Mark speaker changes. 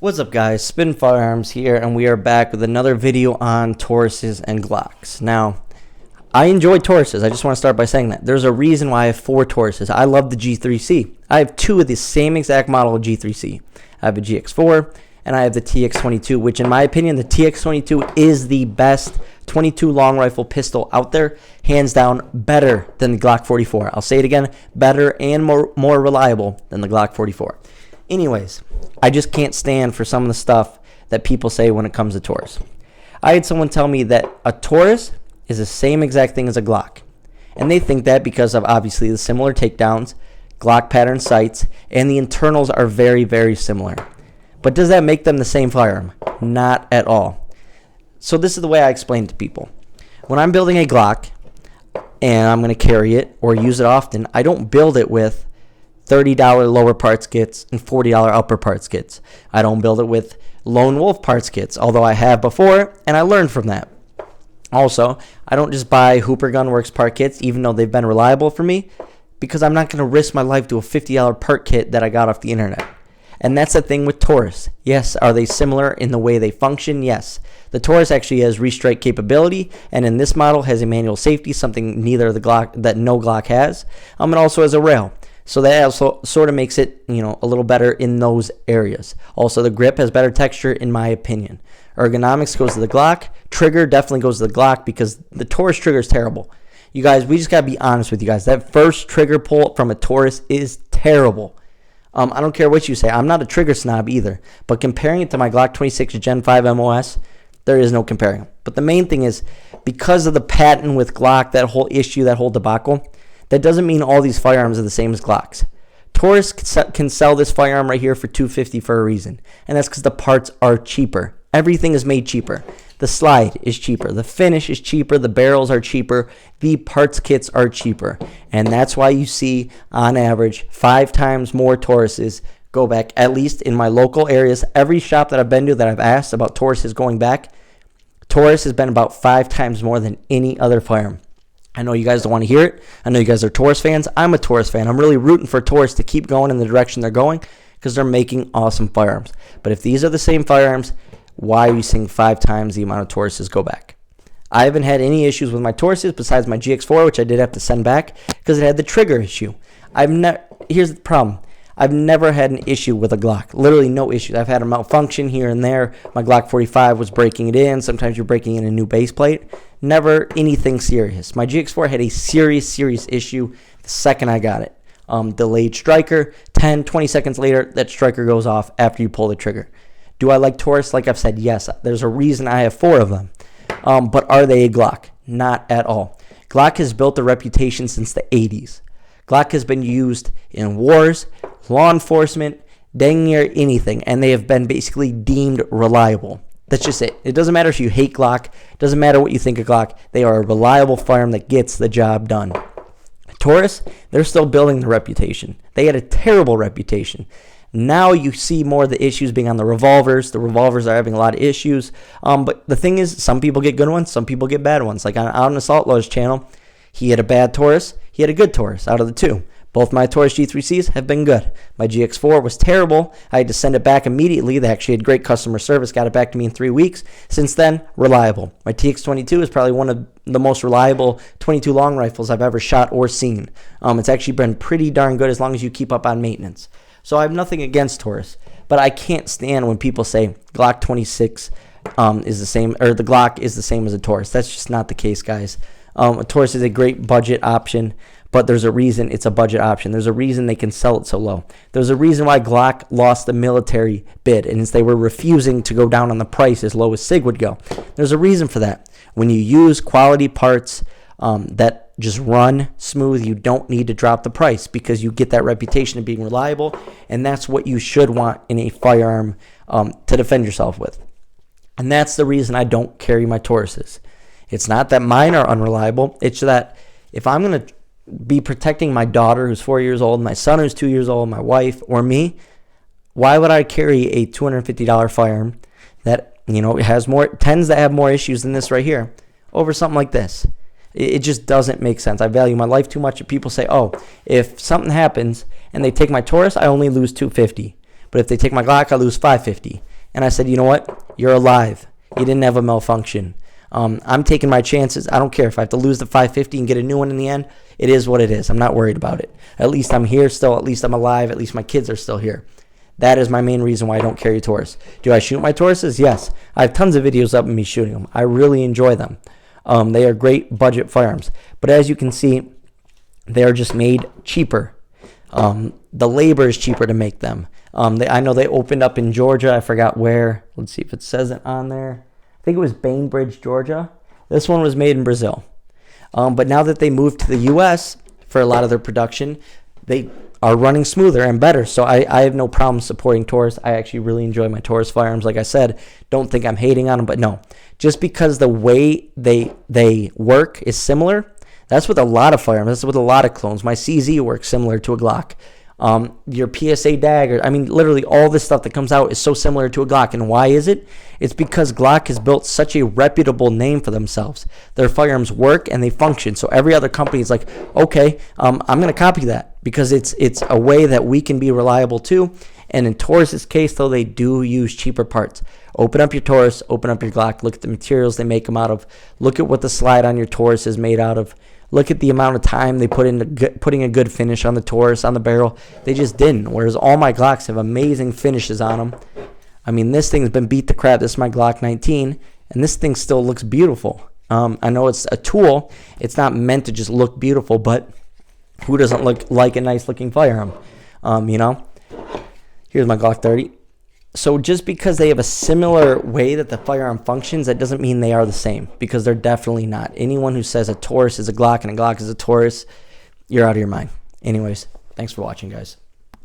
Speaker 1: What's up, guys? Spin Firearms here, and we are back with another video on Tauruses and Glocks. Now, I enjoy Tauruses. I just want to start by saying that. There's a reason why I have 4 Tauruses. I love the G3C. I have 2 of the same exact model of G3C. I have a GX4, and I have the TX22, which in my opinion, the TX22 is the best 22 long rifle pistol out there. Hands down, better than the Glock 44. I'll say it again, better and more reliable than the Glock 44. Anyways, I just can't stand for some of the stuff that people say when it comes to Taurus. I had someone tell me that a Taurus is the same exact thing as a Glock. And they think that because of obviously the similar takedowns, Glock pattern sights, and the internals are very, very similar. But does that make them the same firearm? Not at all. So this is the way I explain it to people. When I'm building a Glock and I'm going to carry it or use it often, I don't build it with $30 lower parts kits and $40 upper parts kits. I don't build it with Lone Wolf parts kits, although I have before, and I learned from that. Also, I don't just buy Hooper Gunworks part kits, even though they've been reliable for me, because I'm not going to risk my life to a $50 part kit that I got off the internet. And that's the thing with Taurus. Yes, are they similar in the way they function? Yes. The Taurus actually has restrike capability, and in this model has a manual safety, something neither the Glock that no Glock has. It also has a rail. So that also sort of makes it, a little better in those areas. Also, the grip has better texture, in my opinion. Ergonomics goes to the Glock. Trigger definitely goes to the Glock because the Taurus trigger is terrible. You guys, we just got to be honest with you guys. That first trigger pull from a Taurus is terrible. I don't care what you say. I'm not a trigger snob either. But comparing it to my Glock 26 Gen 5 MOS, there is no comparing. But the main thing is, because of the patent with Glock, that whole issue, that whole debacle, that doesn't mean all these firearms are the same as Glocks. Taurus can sell this firearm right here for $250 for a reason, and that's because the parts are cheaper. Everything is made cheaper. The slide is cheaper. The finish is cheaper. The barrels are cheaper. The parts kits are cheaper, and that's why you see, on average, 5 times more Tauruses go back, at least in my local areas. Every shop that I've been to that I've asked about Tauruses going back, Taurus has been about 5 times more than any other firearm. I know you guys don't want to hear it. I know you guys are Taurus fans. I'm a Taurus fan. I'm really rooting for Taurus to keep going in the direction they're going because they're making awesome firearms. But if these are the same firearms, why are you seeing 5 times the amount of Tauruses go back? I haven't had any issues with my Tauruses besides my GX4, which I did have to send back because it had the trigger issue. Here's the problem. I've never had an issue with a Glock. Literally no issues. I've had a malfunction here and there. My Glock 45 was breaking it in. Sometimes you're breaking in a new base plate. Never anything serious. My GX4 had a serious issue the second I got it. Delayed striker. 10, 20 seconds later, that striker goes off after you pull the trigger. Do I like Taurus? Like I've said, yes. There's a reason I have 4 of them. But are they a Glock? Not at all. Glock has built a reputation since the 80s. Glock has been used in wars, law enforcement, dang near anything, and they have been basically deemed reliable. That's just it. It doesn't matter if you hate Glock. It doesn't matter what you think of Glock. They are a reliable firearm that gets the job done. Taurus, they're still building their reputation. They had a terrible reputation. Now you see more of the issues being on the revolvers. The revolvers are having a lot of issues. But the thing is, some people get good ones, some people get bad ones. Like on Assault Law's channel, he had a bad Taurus. He had a good Taurus out of the 2. Both my Taurus G3Cs have been good. My GX4 was terrible. I had to send it back immediately. They actually had great customer service, got it back to me in 3 weeks. Since then, reliable. My TX22 is probably one of the most reliable 22 long rifles I've ever shot or seen. It's actually been pretty darn good as long as you keep up on maintenance. So I have nothing against Taurus, but I can't stand when people say Glock 26 is the same, or the Glock is the same as a Taurus. That's just not the case, guys. A Taurus is a great budget option, but there's a reason it's a budget option. There's a reason they can sell it so low. There's a reason why Glock lost the military bid, and it's they were refusing to go down on the price as low as SIG would go. There's a reason for that. When you use quality parts that just run smooth, you don't need to drop the price because you get that reputation of being reliable, and that's what you should want in a firearm to defend yourself with. And that's the reason I don't carry my Tauruses. It's not that mine are unreliable. It's that if I'm going to be protecting my daughter who's 4 years old, my son who's 2 years old, my wife, or me, why would I carry a $250 firearm that, tends to have more issues than this right here over something like this? It just doesn't make sense. I value my life too much. If people say, oh, if something happens and they take my Taurus, I only lose $250. But if they take my Glock, I lose $550. And I said, you know what? You're alive. You didn't have a malfunction. I'm taking my chances. I don't care if I have to lose the 550 and get a new one in the end. It is what it is. I'm not worried about it. At least I'm here still. At least I'm alive. At least my kids are still here. That is my main reason why I don't carry a Taurus. Do I shoot my Tauruses? Yes. I have tons of videos up of me shooting them. I really enjoy them. They are great budget firearms. But as you can see, they are just made cheaper. The labor is cheaper to make them. I know they opened up in Georgia. I forgot where. Let's see if it says it on there. I think it was Bainbridge, Georgia. This one was made in Brazil. But now that they moved to the U.S. for a lot of their production, they are running smoother and better. So I have no problem supporting Taurus. I actually really enjoy my Taurus firearms. Like I said, don't think I'm hating on them, but no. Just because the way they work is similar, that's with a lot of firearms. That's with a lot of clones. My CZ works similar to a Glock. Your PSA dagger, I mean, literally all this stuff that comes out is so similar to a Glock. And why is it? It's because Glock has built such a reputable name for themselves. Their firearms work and they function. So every other company is like, okay, I'm going to copy that because it's a way that we can be reliable too. And in Taurus's case, though, they do use cheaper parts. Open up your Taurus, open up your Glock, look at the materials they make them out of. Look at what the slide on your Taurus is made out of. Look at the amount of time they put into putting a good finish on the Taurus, on the barrel. They just didn't, whereas all my Glocks have amazing finishes on them. I mean, this thing's been beat to crap. This is my Glock 19, and this thing still looks beautiful. I know it's a tool. It's not meant to just look beautiful, but who doesn't look like a nice-looking firearm? You know? Here's my Glock 30. So just because they have a similar way that the firearm functions, that doesn't mean they are the same, because they're definitely not. Anyone who says a Taurus is a Glock and a Glock is a Taurus, you're out of your mind. Anyways, thanks for watching, guys.